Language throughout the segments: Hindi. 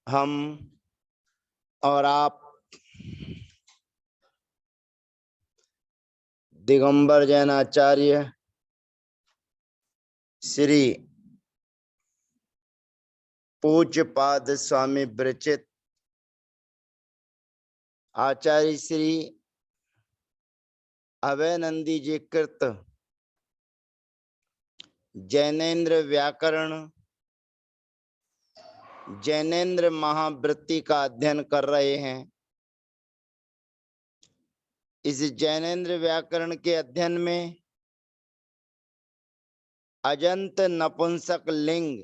हम और आप दिगंबर जैन आचार्य श्री पूज्यपाद स्वामी विरचित आचार्य श्री अभयनंदी जी कृत जैनेन्द्र व्याकरण जैनेन्द्र महावृत्ति का अध्ययन कर रहे हैं। इस जैनेन्द्र व्याकरण के अध्ययन में अजंत नपुंसक लिंग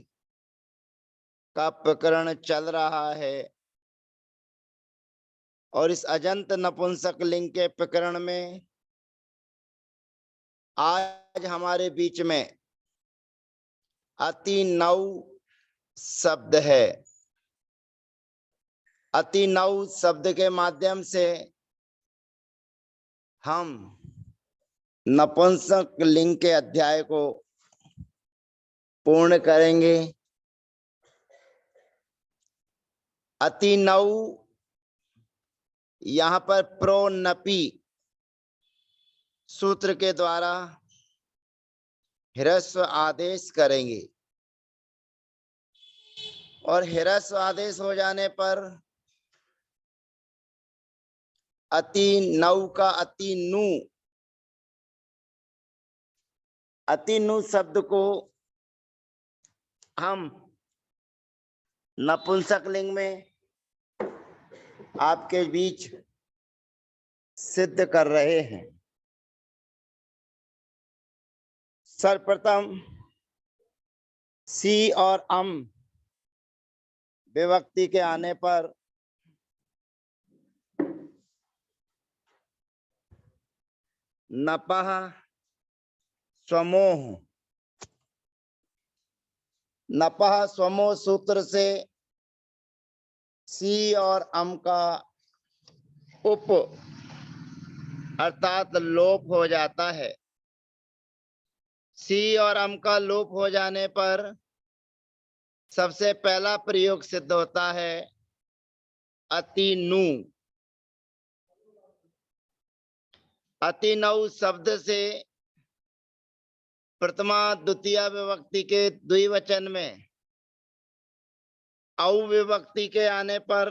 का प्रकरण चल रहा है और इस अजंत नपुंसक लिंग के प्रकरण में आज हमारे बीच में अति नौ शब्द है। अति नौ शब्द के माध्यम से हम नपुंसक लिंग के अध्याय को पूर्ण करेंगे। अति नौ यहाँ पर प्रोन्नपी सूत्र के द्वारा ह्रस्व आदेश करेंगे और ह्रस्व आदेश हो जाने पर अति नौ का अति नु शब्द को हम नपुंसक लिंग में आपके बीच सिद्ध कर रहे हैं। सर्वप्रथम सी और अम विभक्ति के आने पर नपः स्वमोह नपः स्वमोह सूत्र से सी और अम का उप अर्थात लोप हो जाता है। सी और अम का लोप हो जाने पर सबसे पहला प्रयोग सिद्ध होता है अति नु। अति नौ शब्द से प्रथमा द्वितीय विभक्ति के द्विवचन में औ विभक्ति के आने पर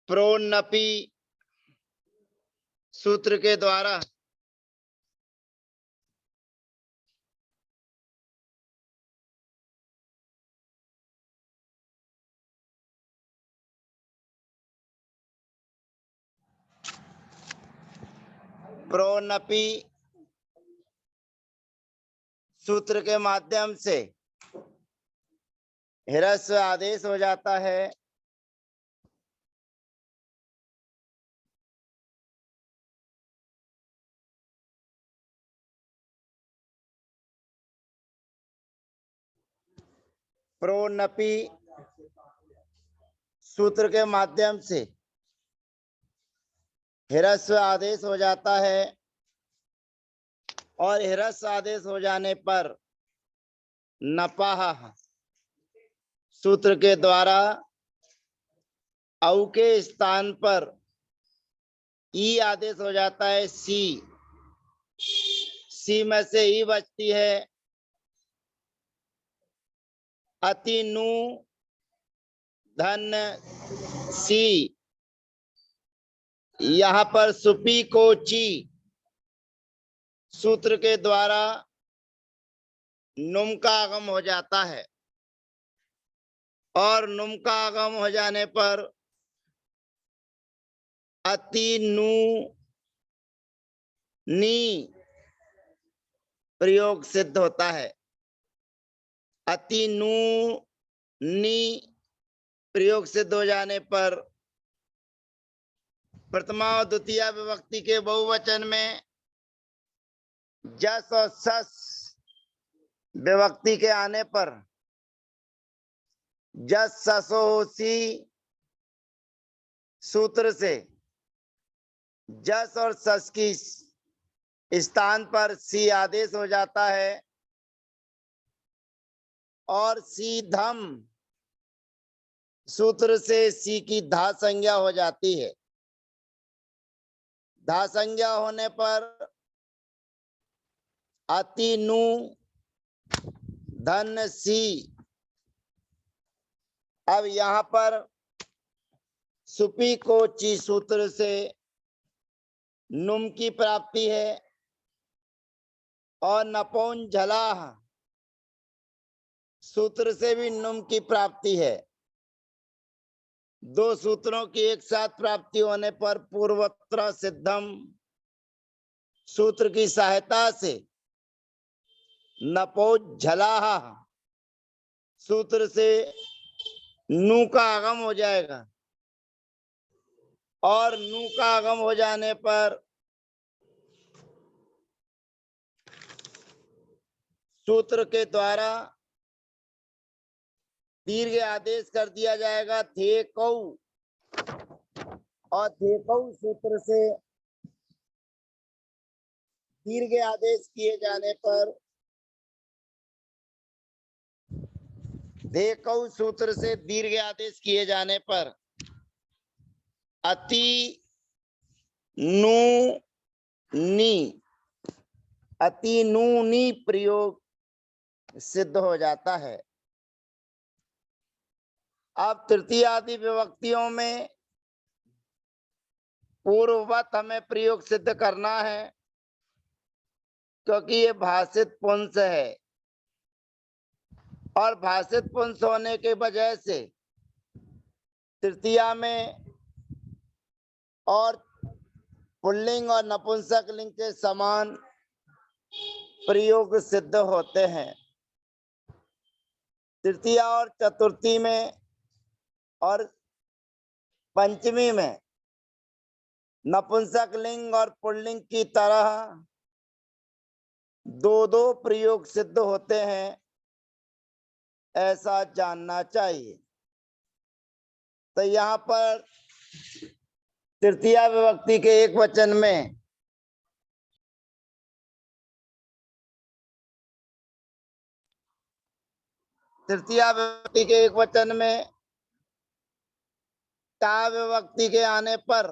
प्रोन्नपी सूत्र के द्वारा प्रोन्नपी सूत्र के माध्यम से ह्रस्व आदेश हो जाता है प्रोन्नपी सूत्र के माध्यम से ह्रस्व आदेश हो जाता है और ह्रस्व आदेश हो जाने पर नपः सूत्र के द्वारा औ के स्थान पर ई आदेश हो जाता है। सी में से ई बचती है अति नु धन सी। यहाँ पर सुपी को ची सूत्र के द्वारा नुम का आगम हो जाता है और नुम का आगम हो जाने पर अति नु नी प्रयोग सिद्ध होता है। अति नु नी प्रयोग सिद्ध हो जाने पर प्रथमा और द्वितीय विभक्ति के बहुवचन में जस और सस विभक्ति के आने पर जस ससो सी सूत्र से जस और सस की स्थान पर सी आदेश हो जाता है और सीधम सूत्र से सी की धा संज्ञा हो जाती है। धा संज्ञा होने पर अति नु धन सी। अब यहाँ पर सुपी को ची सूत्र से नुम की प्राप्ति है और नपौन झला सूत्र से भी नुम की प्राप्ति है। दो सूत्रों की एक साथ प्राप्ति होने पर पूर्वत्र सिद्धम सूत्र की सहायता से नपौन झला सूत्र से नु का आगम हो जाएगा और नु का आगम हो जाने पर सूत्र के द्वारा दीर्घ आदेश कर दिया जाएगा थे कौ, और थे कौ सूत्र से दीर्घ आदेश किए जाने पर थे कौ सूत्र से दीर्घ आदेश किए जाने पर अति नु नी, अति नु नी प्रयोग सिद्ध हो जाता है। अब तृतीय आदि विभक्तियों में पूर्ववत हमें प्रयोग सिद्ध करना है, क्योंकि ये भाषित पुंस है और भाषित पुंस होने के वजह से तृतीया में और पुल्लिंग और नपुंसक लिंग के समान प्रयोग सिद्ध होते हैं। तृतीया और चतुर्थी में और पंचमी में नपुंसक लिंग और पुल्लिंग की तरह दो दो प्रयोग सिद्ध होते हैं, ऐसा जानना चाहिए। तो यहाँ पर तृतीया विभक्ति के एक वचन में तृतीया विभक्ति के एक वचन में टा विभक्ति के आने पर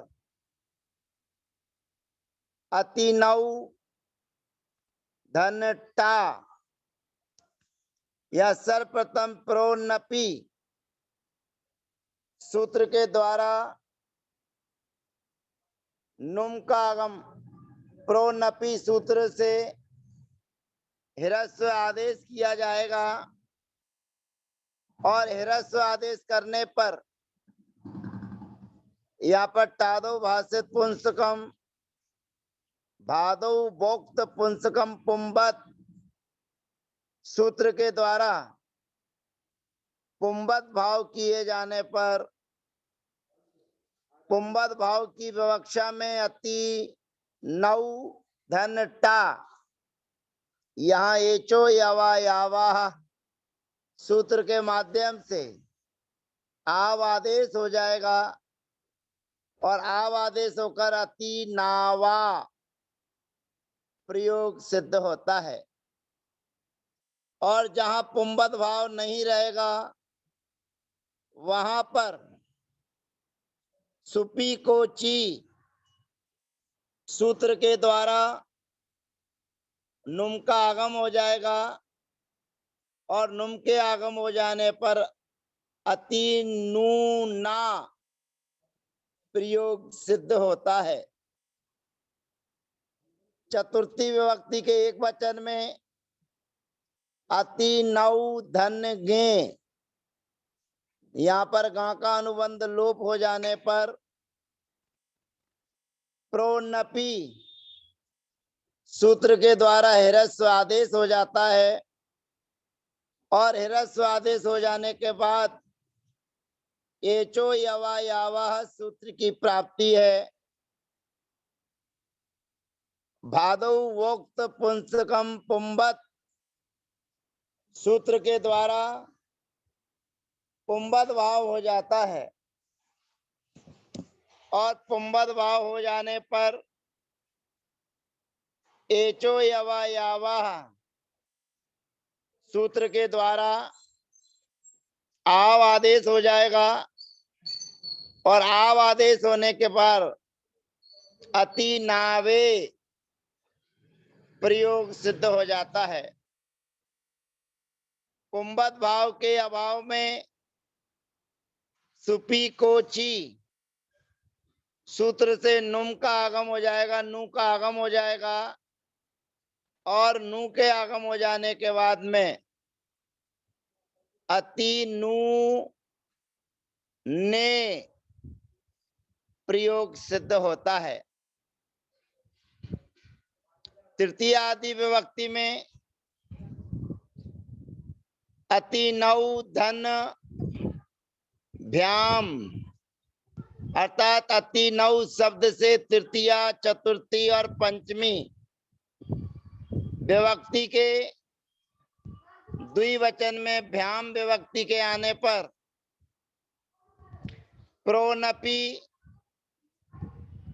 अति नौ धन टा या सर्वप्रथम प्रोन्नपी सूत्र के द्वारा नुम का आगम प्रोन्नपी सूत्र से ह्रस्व आदेश किया जाएगा और ह्रस्व आदेश करने पर यहाँ पर टादो भाषित पुंसकम भादो बोक्त पुंसकम पुंबत सूत्र के द्वारा पुंबत भाव किए जाने पर पुंबत भाव की विवक्षा में अति नौ धन टा, यहाँ एचो यवा यावा सूत्र के माध्यम से आव आदेश हो जाएगा और आव आदेश होकर अति नावा प्रयोग सिद्ध होता है। और जहां पुंबत भाव नहीं रहेगा वहां पर सुपी को ची सूत्र के द्वारा नुम का आगम हो जाएगा और नुम के आगम हो जाने पर अति नू ना प्रयोग सिद्ध होता है। चतुर्थी विभक्ति के एक वचन में अति नौ धन गे, यहाँ पर गा का अनुबंध लोप हो जाने पर प्रोन्नपी सूत्र के द्वारा ह्रस्व आदेश हो जाता है और ह्रस्व आदेश हो जाने के बाद एचो यवा यावा सूत्र की प्राप्ति है। भादौ वोक्त पुंसकम पुंबत सूत्र के द्वारा पुंबत भाव हो जाता है और पुंबत भाव हो जाने पर एचो यवा यावा सूत्र के द्वारा आव आदेश हो जाएगा और आव आदेश होने के बाद अति नावे प्रयोग सिद्ध हो जाता है। पुंबत भाव के अभाव में सुपी को ची सूत्र से नुम का आगम हो जाएगा, नू का आगम हो जाएगा और नू के आगम हो जाने के बाद में अति नू ने प्रयोग सिद्ध होता है। तृतीय आदि विभक्ति में अति नौ धन भ्याम अर्थात अति नौ शब्द से तृतीया, चतुर्थी और पंचमी विभक्ति के द्विवचन में भ्याम विभक्ति के आने पर प्रोनपी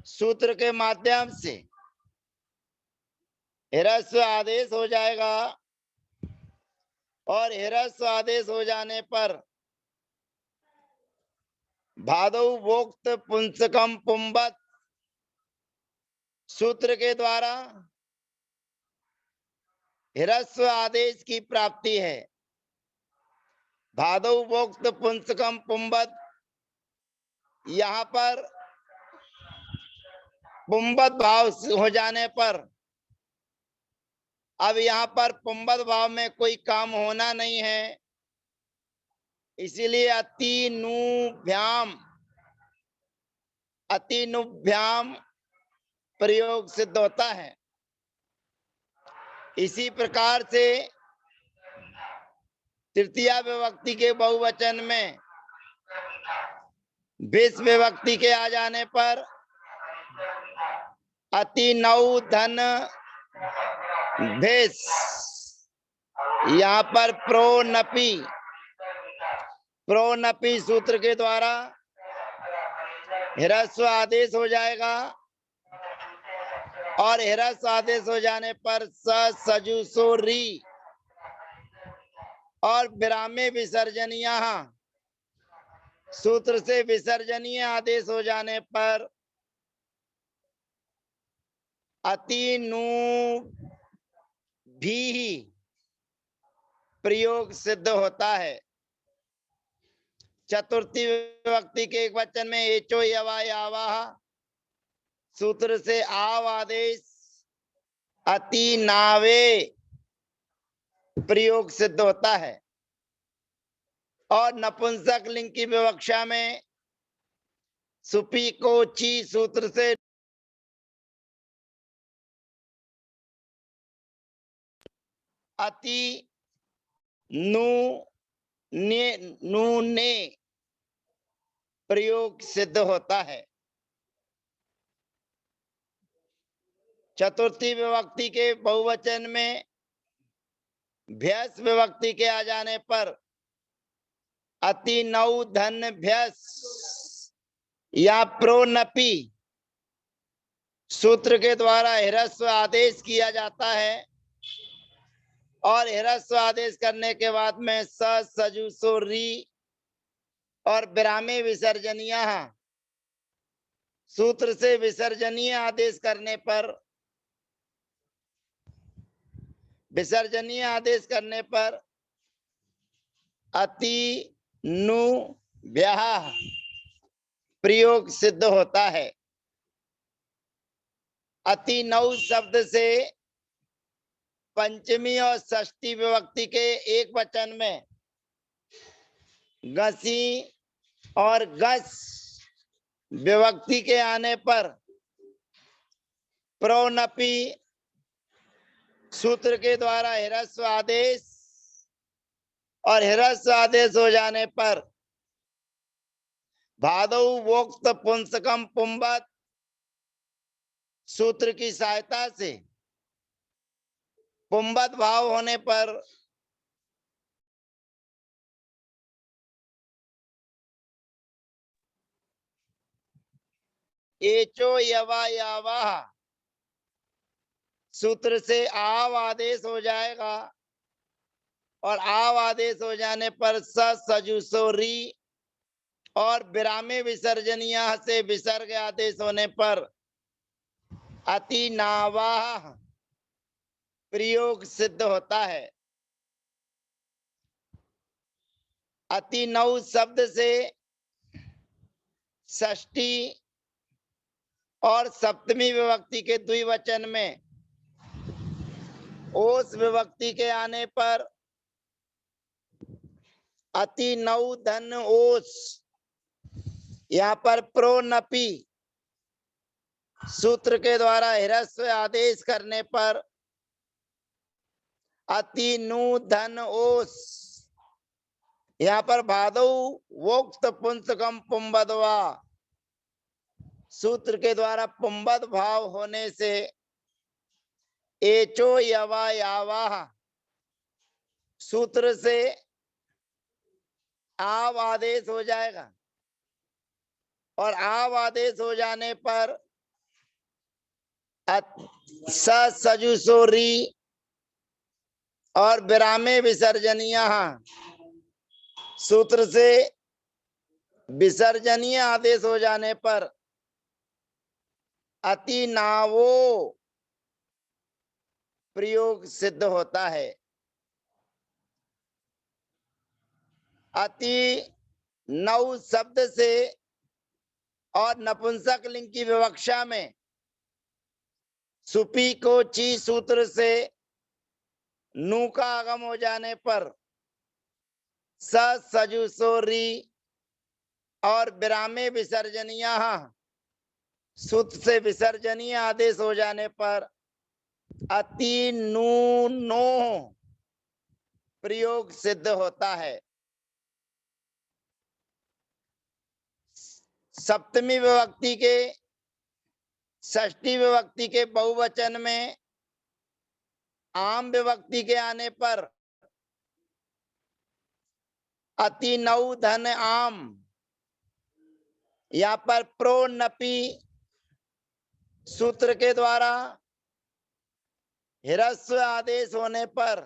सूत्र के माध्यम से ह्रस्व आदेश हो जाएगा और ह्रस्व आदेश हो जाने पर भादौ वोक्त पुंसकम पुंबत सूत्र के द्वारा ह्रस्व आदेश की प्राप्ति है। भादौ वोक्त पुंसकम पुंबत, यहाँ पर पुंबत भाव हो जाने पर अब यहाँ पर पुंबत भाव में कोई काम होना नहीं है, इसीलिए अतिनुभ्याम प्रयोग सिद्ध होता है। इसी प्रकार से तृतीया विभक्ति के बहुवचन में भेष विभक्ति के आ जाने पर अति नौ धन भेष, यहाँ पर प्रोनपी सूत्र के द्वारा ह्रस्व आदेश हो जाएगा और ह्रस्व आदेश हो जाने पर सजुसो री और विरामे विसर्जनीय सूत्र से विसर्जनीय आदेश हो जाने पर अति नु भी प्रयोग सिद्ध होता है। चतुर्थी विभक्ति के एक वचन में एचो यवा यावाह सूत्र से आव आदेश अति नावे प्रयोग सिद्ध होता है और नपुंसक लिंग की विवक्षा में सुपी को ची सूत्र से अति नु ने प्रयोग सिद्ध होता है। चतुर्थी विभक्ति के बहुवचन में भ्यस विभक्ति के आ जाने पर अति नौ धन भ्यस या प्रोनपी सूत्र के द्वारा ह्रस्व आदेश किया जाता है और ह्रस्व आदेश करने के बाद में सजुसो री और विरामे विसर्जनीय सूत्र से विसर्जनीय आदेश करने पर अति नु ब्याह प्रयोग सिद्ध होता है। अति नौ शब्द से पंचमी और षष्ठी विभक्ति के एक वचन में गसी और गस विभक्ति के आने पर प्रोनपी सूत्र के द्वारा ह्रस्व आदेश और ह्रस्व आदेश हो जाने पर भादौ वोक्त पुंसकम पुंबत सूत्र की सहायता से पुंबत भाव होने पर एचो यवा यावाह सूत्र से आव आदेश हो जाएगा और आव आदेश हो जाने पर सजुसो री, और विरामे विसर्जनीय से विसर्ग आदेश होने पर अति नावाह प्रयोग सिद्ध होता है। अति नौ शब्द से षष्ठी और सप्तमी विभक्ति के द्विवचन में ओस विभक्ति के आने पर अति नौ धन ओस, यहाँ पर प्रोनपी सूत्र के द्वारा ह्रस्व आदेश करने पर अति नु धन ओस, यहाँ पर भादौ वोक्त पुंसकम पुंबदवा सूत्र के द्वारा पुंबद भाव होने से एचो यवा यावाह सूत्र से आव आदेश हो जाएगा, और आव आदेश हो जाने पर सजुसोरी और विरामे विसर्जनीय सूत्र से विसर्जनीय आदेश हो जाने पर अति नावो प्रयोग सिद्ध होता है। अति नौ शब्द से और नपुंसक लिंग की विवक्षा में सुपी को ची सूत्र से नू का आगम हो जाने पर सजुसोरी और विरामे विसर्जनीय सूत्र से विसर्जनीय आदेश हो जाने पर अति नू नो प्रयोग सिद्ध होता है। सप्तमी विभक्ति के षष्ठी विभक्ति के बहुवचन में आम विभक्ति के आने पर अति नौ धन आम, यहाँ पर प्रोनपी सूत्र के द्वारा ह्रस्व आदेश होने पर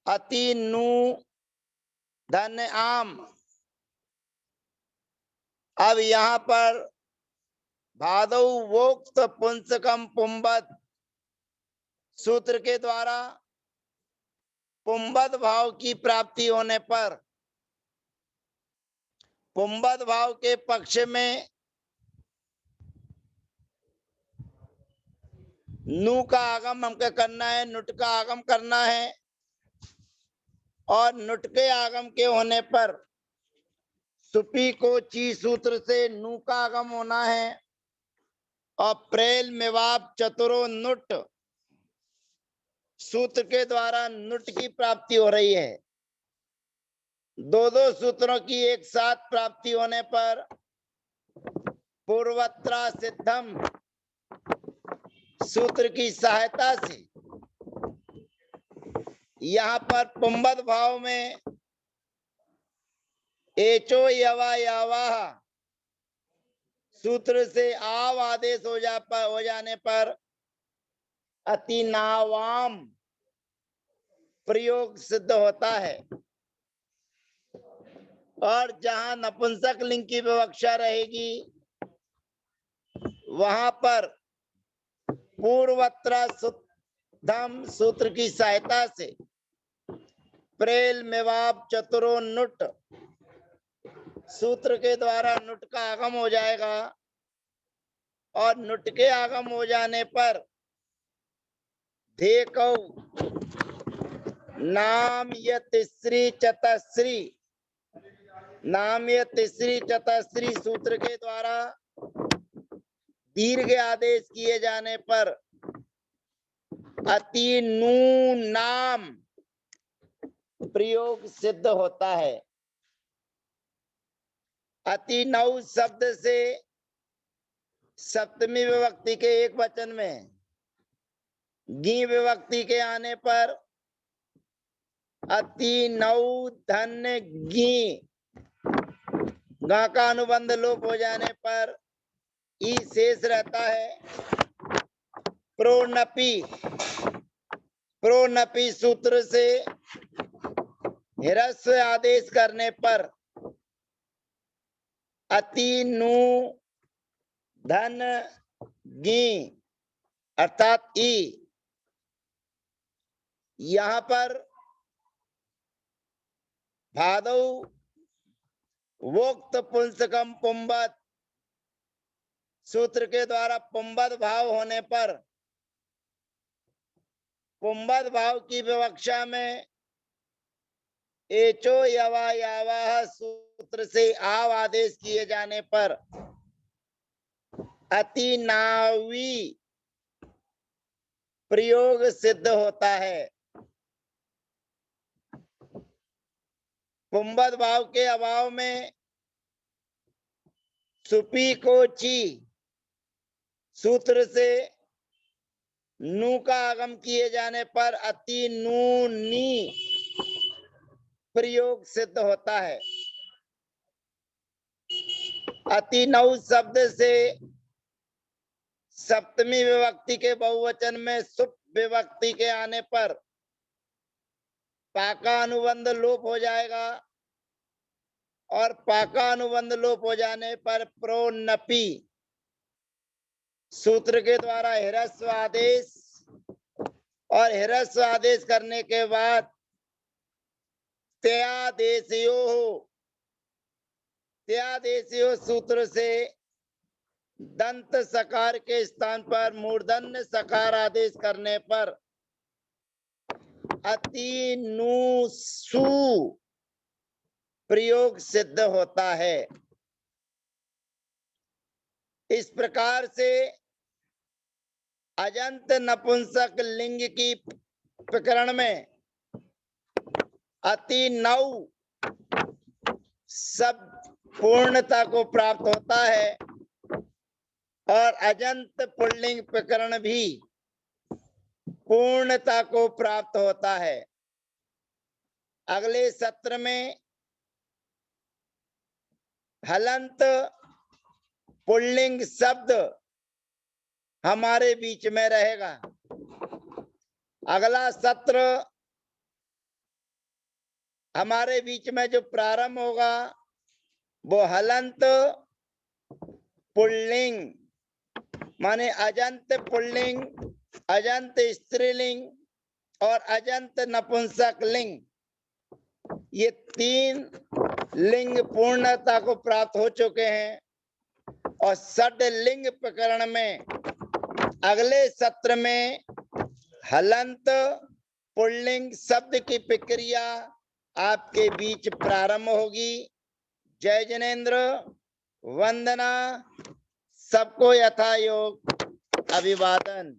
अति नु धन आम। अब यहाँ पर भादौ वोक्त पुंसकम पुंबद सूत्र के द्वारा पुंबद भाव की प्राप्ति होने पर पुंबद भाव के पक्ष में नु का आगम हमको करना है, नुट का आगम करना है, और नुट के आगम के होने पर सुपी को ची सूत्र से नु का आगम होना है, और प्रेल मेवाब चतुरो नुट सूत्र के द्वारा नुट की प्राप्ति हो रही है। दो दो सूत्रों की एक साथ प्राप्ति होने पर पूर्वत्रा सिद्धम सूत्र की सहायता से यहाँ पर पुंबद भाव में एचो यवा यावाह सूत्र से आव आदेश हो जाने पर अति नावाम प्रयोग सिद्ध होता है। और जहां नपुंसक लिंग की विवक्षा रहेगी वहां पर पूर्वत्र शुद्धम सूत्र की सहायता से प्रेल मेवाब चतुरो नुट सूत्र के द्वारा नुट का आगम हो जाएगा, और नुट के आगम हो जाने पर देखो नाम य तिसरी चतस्री, नाम य तिसरी चतस्री सूत्र के द्वारा दीर्घ आदेश किए जाने पर अति नू नाम प्रयोग सिद्ध होता है। अति नौ शब्द से सप्तमी विभक्ति के एक वचन में गी विभक्ति के आने पर अति नौ धन गी, गा का अनुबंध लोप हो जाने पर ई शेष रहता है। प्रोनपी प्रोनपि सूत्र से ह्रस्व आदेश करने पर अति नु धन गी अर्थात ई, यहाँ पर भादौ वोक्त पुंसकम पुंबत सूत्र के द्वारा पुंबत भाव होने पर पुंबत भाव की विवक्षा में एचो यवा यावाह सूत्र से आव आदेश किए जाने पर अति नावी प्रयोग सिद्ध होता है। पुंबत भाव के अभाव में सुपी को ची सूत्र से नू का आगम किए जाने पर अति नू नी प्रयोग सिद्ध होता है। अति नौ शब्द से सप्तमी विभक्ति के बहुवचन में सुप विभक्ति के आने पर पाका अनुबंध लोप हो जाएगा और पाका अनुबंध लोप हो जाने पर प्रोनपि सूत्र के द्वारा ह्रस्व आदेश और ह्रस्व आदेश करने के बाद त्यादेशयो सूत्र से दंत सकार के स्थान पर मूर्धन्य सकार आदेश करने पर अति नु सु प्रयोग सिद्ध होता है। इस प्रकार से अजंत नपुंसक लिंग की प्रकरण में अति नौ सब पूर्णता को प्राप्त होता है और अजंत पुल्लिंग प्रकरण भी पूर्णता को प्राप्त होता है। अगले सत्र में हलंत पुल्लिंग शब्द हमारे बीच में रहेगा। अगला सत्र हमारे बीच में जो प्रारंभ होगा वो हलंत पुल्लिंग माने अजंत पुल्लिंग, अजंत स्त्रीलिंग और अजंत नपुंसक लिंग, ये तीन लिंग पूर्णता को प्राप्त हो चुके हैं और षड लिंग प्रकरण में अगले सत्र में हलंत पुल्लिंग शब्द की प्रक्रिया आपके बीच प्रारंभ होगी। जय जिनेन्द्र, वंदना, सबको यथा योग अभिवादन।